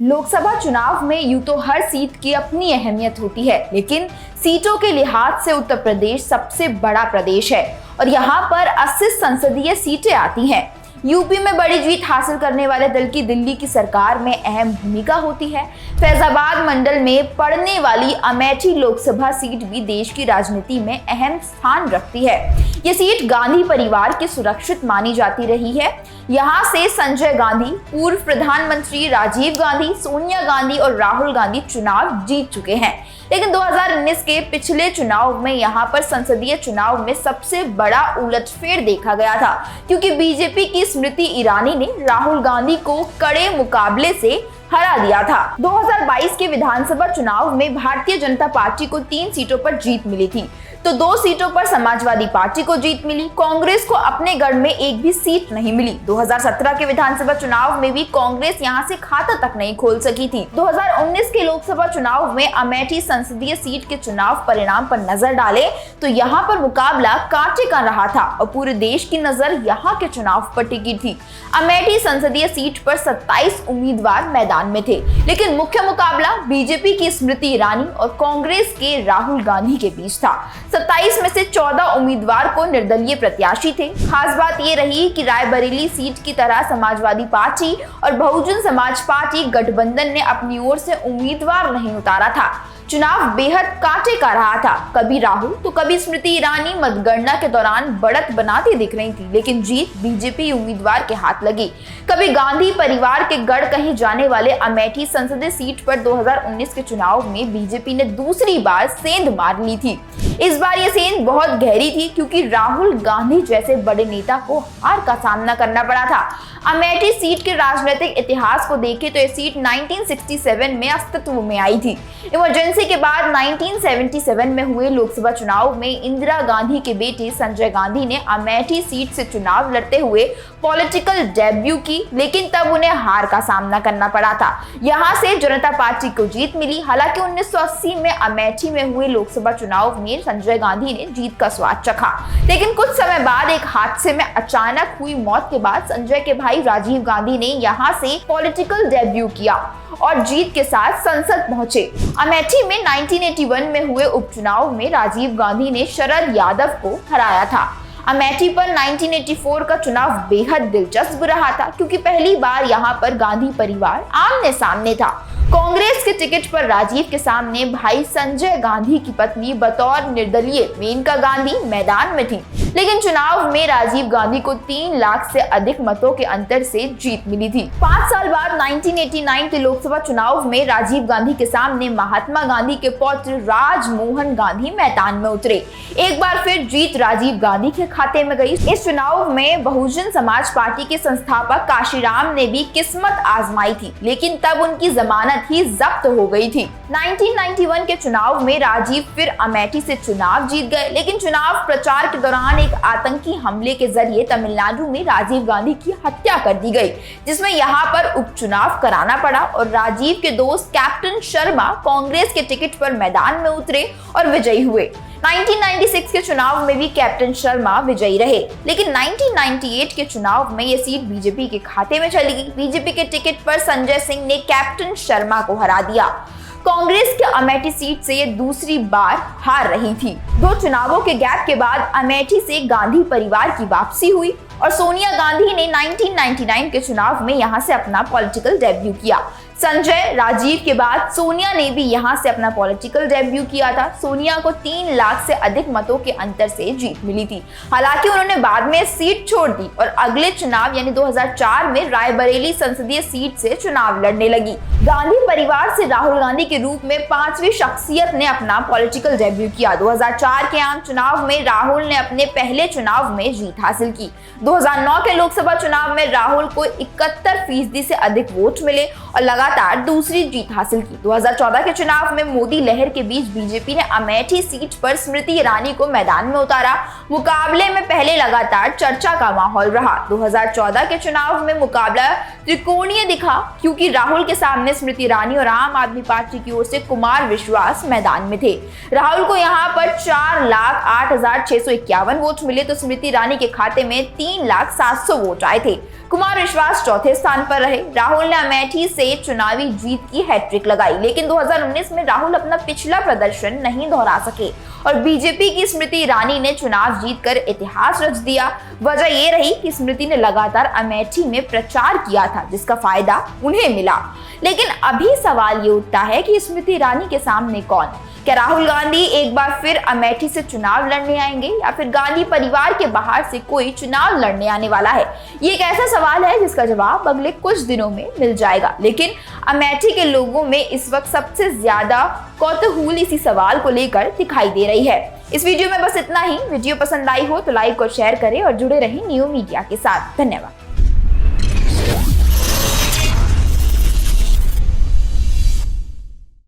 लोकसभा चुनाव में यूं तो हर सीट की अपनी अहमियत होती है, लेकिन सीटों के लिहाज से उत्तर प्रदेश सबसे बड़ा प्रदेश है और यहाँ पर 80 संसदीय सीटें आती हैं। यूपी में बड़ी जीत हासिल करने वाले दल की दिल्ली की सरकार में अहम भूमिका होती है। फैजाबाद मंडल में पड़ने वाली अमेठी लोकसभा सीट भी देश की राजनीति में अहम स्थान रखती है। ये सीट गांधी परिवार की सुरक्षित मानी जाती रही है। यहाँ से संजय गांधी, पूर्व प्रधानमंत्री राजीव गांधी, सोनिया गांधी और राहुल गांधी चुनाव जीत चुके हैं। लेकिन 2019 के पिछले चुनाव में यहाँ पर संसदीय चुनाव में सबसे बड़ा उलटफेर देखा गया था, क्योंकि बीजेपी की स्मृति ईरानी ने राहुल गांधी को कड़े मुकाबले से हरा दिया था। 2022 के विधानसभा चुनाव में भारतीय जनता पार्टी को 3 सीटों पर जीत मिली थी, तो 2 सीटों पर समाजवादी पार्टी को जीत मिली। कांग्रेस को अपने गढ़ में एक भी सीट नहीं मिली। 2017 के विधानसभा चुनाव में भी कांग्रेस यहां से खाता तक नहीं खोल सकी थी। 2019 के लोकसभा चुनाव में अमेठी संसदीय सीट के चुनाव परिणाम पर नजर डाले तो यहां पर मुकाबला कांटे का रहा था और पूरे देश की नजर यहां के चुनाव पर टिकी थी। अमेठी संसदीय सीट पर 27 उम्मीदवार मैदान में थे, लेकिन मुख्य मुकाबला बीजेपी की स्मृति ईरानी और कांग्रेस के राहुल गांधी के बीच था। 27 में से 14 उम्मीदवार को निर्दलीय प्रत्याशी थे। खास बात ये रही कि रायबरेली सीट की तरह समाजवादी पार्टी और बहुजन समाज पार्टी गठबंधन ने अपनी ओर से उम्मीदवार नहीं उतारा था। चुनाव बेहद कांटे का रहा था। कभी राहुल तो कभी स्मृति ईरानी मतगणना के दौरान बढ़त बनाती दिख रही थी, लेकिन जीत बीजेपी उम्मीदवार के हाथ लगी। कभी गांधी परिवार के गढ़ कहे जाने वाले अमेठी संसदीय सीट पर 2019 के चुनाव में बीजेपी ने दूसरी बार सेंध मार ली थी। इस बार ये सेंध बहुत गहरी थी, क्योंकि राहुल गांधी जैसे बड़े नेता को हार का सामना करना पड़ा था। अमेठी सीट के राजनीतिक इतिहास को देखें तो ये सीट 1967 में अस्तित्व में आई थी। इमरजेंसी के बाद 1977 में हुए लोकसभा चुनाव में इंदिरा गांधी के बेटे संजय गांधी ने अमेठी सीट से चुनाव लड़ते हुए पॉलिटिकल डेब्यू की, लेकिन तब उन्हें हार का सामना करना पड़ा था। यहाँ से जनता पार्टी को जीत मिली। हालांकि 1980 में अमेठी में हुए लोकसभा चुनाव में संजय गांधी ने जीत का स्वाद चखा, लेकिन कुछ समय बाद एक हादसे में अचानक हुई मौत के बाद संजय के भाई राजीव गांधी ने यहां से पॉलिटिकल डेब्यू किया और जीत के साथ संसद पहुंचे। अमेठी में 1981 में हुए उपचुनाव में राजीव गांधी ने शरद यादव को हराया था। अमेठी पर 1984 का चुनाव बेहद दिलचस्प रहा था, क्योंकि पहली बार यहां पर गांधी परिवार आमने सामने था। कांग्रेस के टिकट पर राजीव के सामने भाई संजय गांधी की पत्नी बतौर निर्दलीय मेनका गांधी मैदान में थी, लेकिन चुनाव में राजीव गांधी को 3 लाख से अधिक मतों के अंतर से जीत मिली थी। 5 साल बाद 1989 के लोकसभा चुनाव में राजीव गांधी के सामने महात्मा गांधी के पौत्र राजमोहन गांधी मैदान में उतरे। एक बार फिर जीत राजीव गांधी के खाते में गई। इस चुनाव में बहुजन समाज पार्टी के संस्थापक काशीराम ने भी किस्मत आजमाई थी, लेकिन तब उनकी जमानत ही जब्त हो गई थी। 1991 के चुनाव में राजीव फिर अमेठी से चुनाव जीत गए, लेकिन चुनाव प्रचार के दौरान एक आतंकी हमले के जरिए तमिलनाडु में राजीव गांधी की हत्या कर दी गई, जिसमें यहाँ पर उपचुनाव कराना पड़ा और राजीव के दोस्त कैप्टन शर्मा कांग्रेस के टिकट पर मैदान में उतरे और विजयी हुए। 1996 के चुनाव में भी कैप्टन शर्मा विजयी रहे, लेकिन 1998 के चुनाव में यह सीट बीजेपी के खाते में चली गई। बीजेपी के टिकट पर संजय सिंह ने कैप्टन शर्मा को हरा दिया। कांग्रेस के अमेठी सीट से ये दूसरी बार हार रही थी। 2 चुनावों के गैप के बाद अमेठी से गांधी परिवार की वापसी हुई और सोनिया गांधी ने 1999 के चुनाव में यहां से अपना पॉलिटिकल डेब्यू किया। संजय राजीव के बाद सोनिया ने भी यहां से अपना पॉलिटिकल डेब्यू किया था। सोनिया को 3 लाख से अधिक मतों के अंतर से जीत मिली थी। हालांकि उन्होंने बाद में सीट छोड़ दी और अगले चुनाव यानी 2004 में रायबरेली संसदीय सीट से चुनाव लड़ने लगी। गांधी परिवार से राहुल गांधी के रूप में 5वीं शख्सियत ने अपना पॉलिटिकल डेब्यू किया। 2004 के आम चुनाव में राहुल ने अपने पहले चुनाव में जीत हासिल की। 2009 के लोकसभा चुनाव में राहुल को 71% से अधिक वोट मिले और लगातार दूसरी जीत हासिल की। 2014 के चुनाव में मोदी लहर के बीच बीजेपी ने अमेठी सीट पर स्मृति ईरानी को मैदान में उतारा। मुकाबले में पहले लगातार चर्चा का माहौल रहा। 2014 के चुनाव में मुकाबला त्रिकोणीय दिखा, क्योंकि राहुल के सामने स्मृति ईरानी और आम आदमी पार्टी की ओर से कुमार विश्वास मैदान में थे। राहुल को यहां पर 4,08,651 वोट मिले तो स्मृति ईरानी के खाते में 3,07,000 वोट आए थे। कुमार विश्वास चौथे स्थान पर रहे। राहुल ने अमेठी से चुनावी जीत की हैट्रिक लगाई, लेकिन 2019 में राहुल अपना पिछला प्रदर्शन नहीं दोहरा सके और बीजेपी की स्मृति ईरानी ने चुनाव जीतकर इतिहास रच दिया। वजह ये रही कि स्मृति ने लगातार अमेठी में प्रचार किया था, जिसका फायदा उन्हें मिला। लेकिन अभी सवाल ये उठता है कि स्मृति ईरानी के सामने कौन? क्या राहुल गांधी एक बार फिर अमेठी से चुनाव लड़ने आएंगे या फिर गांधी परिवार के बाहर से कोई चुनाव लड़ने आने वाला है? ये एक ऐसा सवाल है जिसका जवाब अगले कुछ दिनों में मिल जाएगा। लेकिन अमेठी के लोगों में इस वक्त सबसे ज्यादा कौतूहल इसी सवाल को लेकर दिखाई दे रही है। इस वीडियो में बस इतना ही। वीडियो पसंद आई हो तो लाइक और शेयर करें और जुड़े रहें न्यू मीडिया के साथ। धन्यवाद।